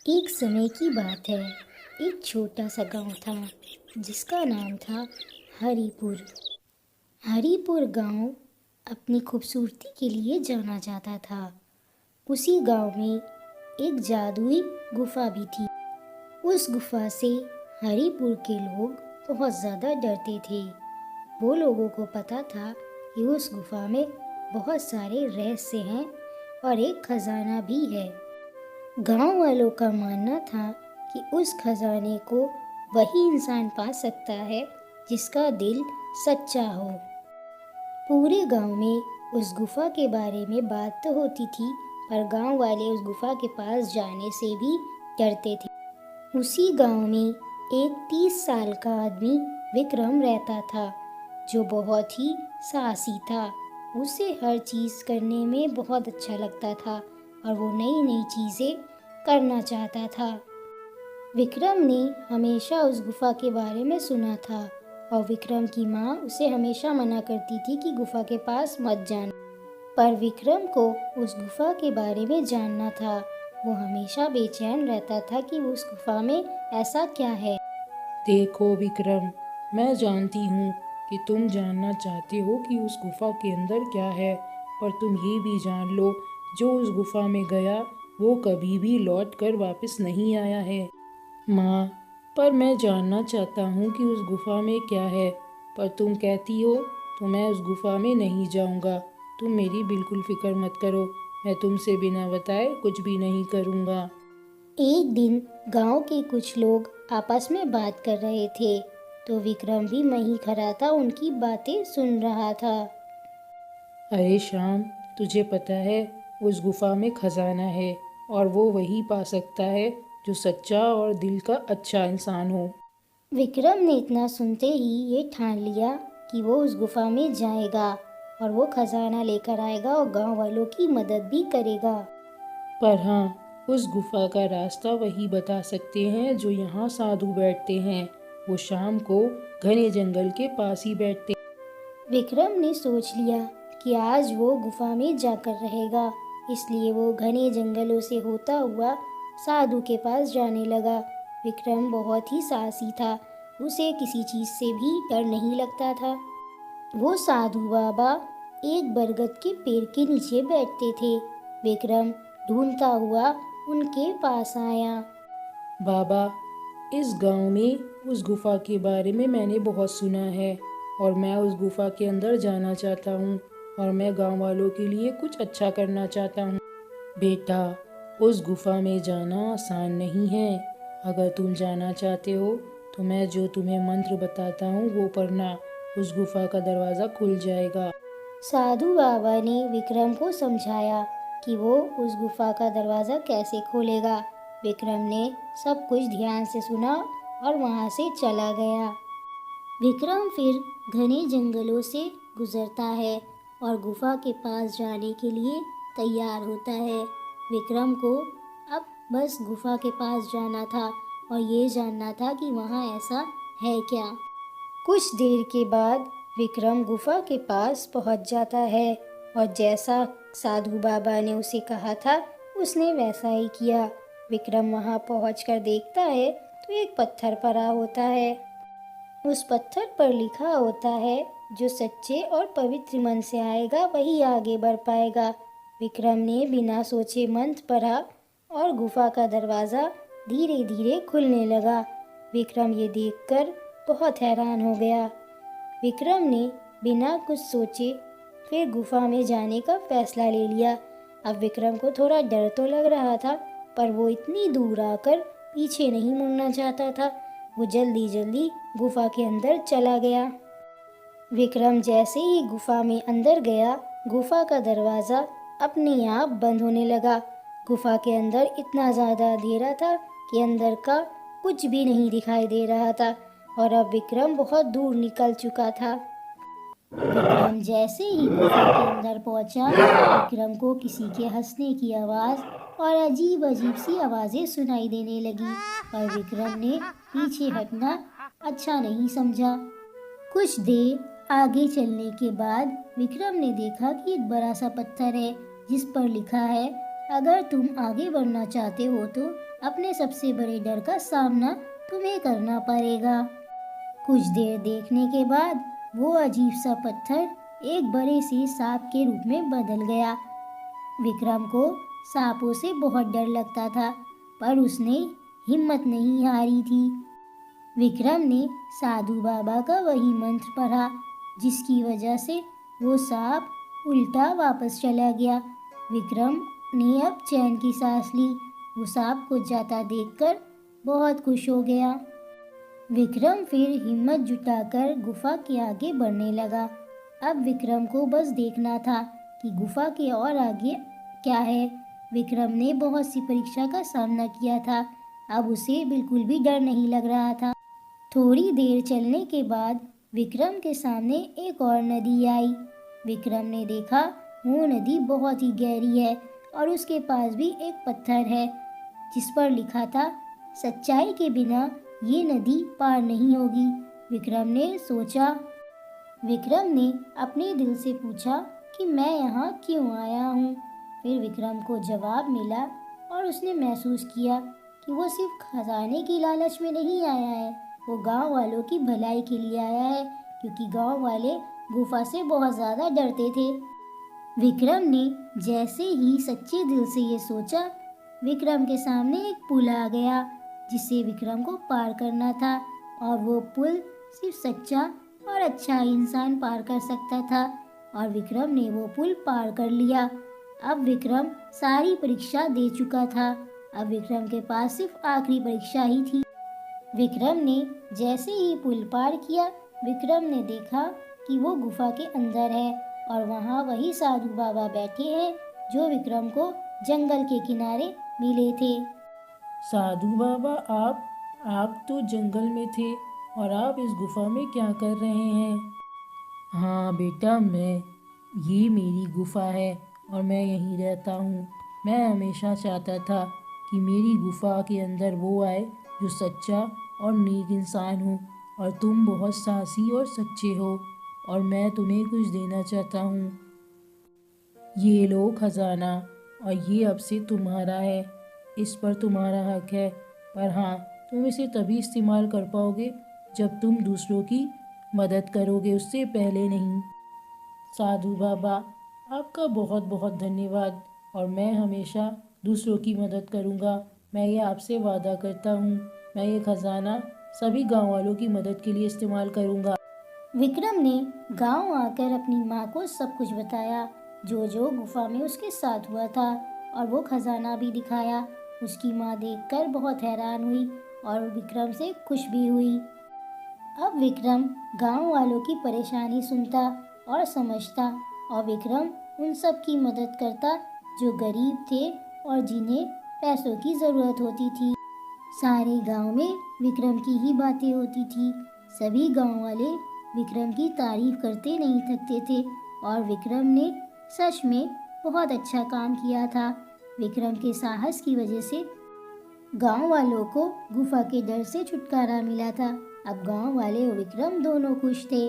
एक समय की बात है। एक छोटा सा गांव था जिसका नाम था हरिपुर। हरिपुर गांव अपनी खूबसूरती के लिए जाना जाता था। उसी गांव में एक जादुई गुफा भी थी। उस गुफा से हरिपुर के लोग बहुत ज़्यादा डरते थे। वो लोगों को पता था कि उस गुफा में बहुत सारे रहस्य हैं और एक खजाना भी है। गांव वालों का मानना था कि उस खजाने को वही इंसान पा सकता है जिसका दिल सच्चा हो। पूरे गांव में उस गुफा के बारे में बात तो होती थी, पर गांव वाले उस गुफा के पास जाने से भी डरते थे। उसी गांव में एक 30 साल का आदमी विक्रम रहता था, जो बहुत ही साहसी था। उसे हर चीज़ करने में बहुत अच्छा लगता था और वो नई नई चीज़ें करना चाहता था। विक्रम ने हमेशा उस गुफा के बारे में सुना था और विक्रम की माँ उसे हमेशा मना करती थी कि गुफा के पास मत जाना। पर विक्रम को उस गुफा के बारे में जानना था। वो हमेशा बेचैन रहता था कि उस गुफा में ऐसा क्या है। देखो विक्रम, मैं जानती हूँ कि तुम जानना चाहते हो कि उस गुफा के अंदर क्या है, पर तुम ये भी जान लो, जो उस गुफा में गया वो कभी भी लौट कर वापस नहीं आया है। माँ, पर मैं जानना चाहता हूँ कि उस गुफा में क्या है, पर तुम कहती हो तो मैं उस गुफा में नहीं जाऊँगा। तुम मेरी बिल्कुल फिक्र मत करो, मैं तुमसे बिना बताए कुछ भी नहीं करूँगा। एक दिन गांव के कुछ लोग आपस में बात कर रहे थे, तो विक्रम भी वहीं खड़ा था, उनकी बातें सुन रहा था। अरे श्याम, तुझे पता है उस गुफा में खजाना है और वो वही पा सकता है जो सच्चा और दिल का अच्छा इंसान हो। विक्रम ने इतना सुनते ही ये ठान लिया कि वो उस गुफा में जाएगा और वो खजाना लेकर आएगा और गांव वालों की मदद भी करेगा। पर हाँ, उस गुफा का रास्ता वही बता सकते हैं जो यहाँ साधु बैठते हैं। वो शाम को घने जंगल के पास ही बैठते। विक्रम ने सोच लिया कि आज वो गुफा में जाकर रहेगा, इसलिए वो घने जंगलों से होता हुआ साधु के पास जाने लगा। विक्रम बहुत ही साहसी था, उसे किसी चीज़ से भी डर नहीं लगता था। वो साधु बाबा एक बरगद के पेड़ के नीचे बैठते थे। विक्रम ढूंढता हुआ उनके पास आया। बाबा, इस गांव में उस गुफा के बारे में मैंने बहुत सुना है और मैं उस गुफा के अंदर जाना चाहता हूँ और मैं गांव वालों के लिए कुछ अच्छा करना चाहता हूँ। बेटा, उस गुफा में जाना आसान नहीं है। अगर तुम जाना चाहते हो तो मैं जो तुम्हें मंत्र बताता हूँ वो पढ़ना, उस गुफा का दरवाज़ा खुल जाएगा। साधु बाबा ने विक्रम को समझाया कि वो उस गुफा का दरवाज़ा कैसे खोलेगा। विक्रम ने सब कुछ ध्यान से सुना और वहाँ से चला गया। विक्रम फिर घने जंगलों से गुजरता है और गुफा के पास जाने के लिए तैयार होता है। विक्रम को अब बस गुफा के पास जाना था और ये जानना था कि वहाँ ऐसा है क्या। कुछ देर के बाद विक्रम गुफा के पास पहुंच जाता है और जैसा साधु बाबा ने उसे कहा था उसने वैसा ही किया। विक्रम वहां पहुंचकर देखता है तो एक पत्थर पड़ा होता है। उस पत्थर पर लिखा होता है, जो सच्चे और पवित्र मन से आएगा वही आगे बढ़ पाएगा। विक्रम ने बिना सोचे मंत्र पढ़ा और गुफा का दरवाज़ा धीरे धीरे खुलने लगा। विक्रम ये देखकर बहुत हैरान हो गया। विक्रम ने बिना कुछ सोचे फिर गुफा में जाने का फैसला ले लिया। अब विक्रम को थोड़ा डर तो लग रहा था, पर वो इतनी दूर आकर पीछे नहीं मुड़ना चाहता था। वो जल्दी जल्दी गुफा के अंदर चला गया। विक्रम जैसे ही गुफा में अंदर गया, गुफा का दरवाज़ा अपने आप बंद होने लगा। गुफा के अंदर इतना ज़्यादा अंधेरा था कि अंदर का कुछ भी नहीं दिखाई दे रहा था और अब विक्रम बहुत दूर निकल चुका था। विक्रम जैसे ही गुफा के अंदर पहुंचा, विक्रम को किसी के हंसने की आवाज़ और अजीब अजीब सी आवाज़ें सुनाई देने लगी, पर विक्रम ने पीछे हटना अच्छा नहीं समझा। कुछ देर आगे चलने के बाद विक्रम ने देखा कि एक बड़ा सा पत्थर है जिस पर लिखा है, अगर तुम आगे बढ़ना चाहते हो तो अपने सबसे बड़े डर का सामना तुम्हें करना पड़ेगा। कुछ देर देखने के बाद वो अजीब सा पत्थर एक बड़े से सांप के रूप में बदल गया। विक्रम को सांपों से बहुत डर लगता था, पर उसने हिम्मत नहीं हारी थी। विक्रम ने साधु बाबा का वही मंत्र पढ़ा, जिसकी वजह से वो सांप उल्टा वापस चला गया। विक्रम ने अब चैन की सांस ली। वो सांप को जाता देखकर बहुत खुश हो गया। विक्रम फिर हिम्मत जुटाकर गुफा के आगे बढ़ने लगा। अब विक्रम को बस देखना था कि गुफा के और आगे क्या है। विक्रम ने बहुत सी परीक्षा का सामना किया था, अब उसे बिल्कुल भी डर नहीं लग रहा था। थोड़ी देर चलने के बाद विक्रम के सामने एक और नदी आई। विक्रम ने देखा वो नदी बहुत ही गहरी है और उसके पास भी एक पत्थर है, जिस पर लिखा था, सच्चाई के बिना ये नदी पार नहीं होगी। विक्रम ने सोचा। विक्रम ने अपने दिल से पूछा कि मैं यहाँ क्यों आया हूँ। फिर विक्रम को जवाब मिला और उसने महसूस किया कि वो सिर्फ खजाने की लालच में नहीं आया है, वो गांव वालों की भलाई के लिए आया है, क्योंकि गांव वाले गुफा से बहुत ज़्यादा डरते थे। विक्रम ने जैसे ही सच्चे दिल से ये सोचा, विक्रम के सामने एक पुल आ गया जिसे विक्रम को पार करना था, और वो पुल सिर्फ सच्चा और अच्छा इंसान पार कर सकता था। और विक्रम ने वो पुल पार कर लिया। अब विक्रम सारी परीक्षा दे चुका था। अब विक्रम के पास सिर्फ आखिरी परीक्षा ही थी। विक्रम ने जैसे ही पुल पार किया, विक्रम ने देखा कि वो गुफा के अंदर है और वहाँ वही साधु बाबा बैठे हैं जो विक्रम को जंगल के किनारे मिले थे। साधु बाबा, आप तो जंगल में थे और आप इस गुफा में क्या कर रहे हैं? हाँ बेटा, ये मेरी गुफा है और मैं यहीं रहता हूँ। मैं हमेशा चाहता था कि मेरी गुफा के अंदर वो आए जो सच्चा और नेक इंसान हो, और तुम बहुत साहसी और सच्चे हो, और मैं तुम्हें कुछ देना चाहता हूँ। ये लो खजाना, और ये अब से तुम्हारा है। इस पर तुम्हारा हक है, पर हाँ, तुम इसे तभी इस्तेमाल कर पाओगे जब तुम दूसरों की मदद करोगे, उससे पहले नहीं। साधु बाबा, आपका बहुत बहुत धन्यवाद, और मैं हमेशा दूसरों की मदद करूँगा। मैं ये आपसे वादा करता हूँ। मैं ये खजाना सभी गांव वालों की मदद के लिए इस्तेमाल करूँगा। विक्रम ने गांव आकर अपनी माँ को सब कुछ बताया, जो गुफा में उसके साथ हुआ था, और वो खजाना भी दिखाया। उसकी माँ देखकर बहुत हैरान हुई और विक्रम से खुश भी हुई। अब विक्रम गांव वालों की परेशानी सुनता और समझता, और विक्रम उन सब की मदद करता जो गरीब थे और जिन्हें पैसों की ज़रूरत होती थी। सारे गांव में विक्रम की ही बातें होती थी। सभी गांव वाले विक्रम की तारीफ करते नहीं थकते थे, और विक्रम ने सच में बहुत अच्छा काम किया था। विक्रम के साहस की वजह से गांव वालों को गुफा के डर से छुटकारा मिला था। अब गांव वाले और विक्रम दोनों खुश थे।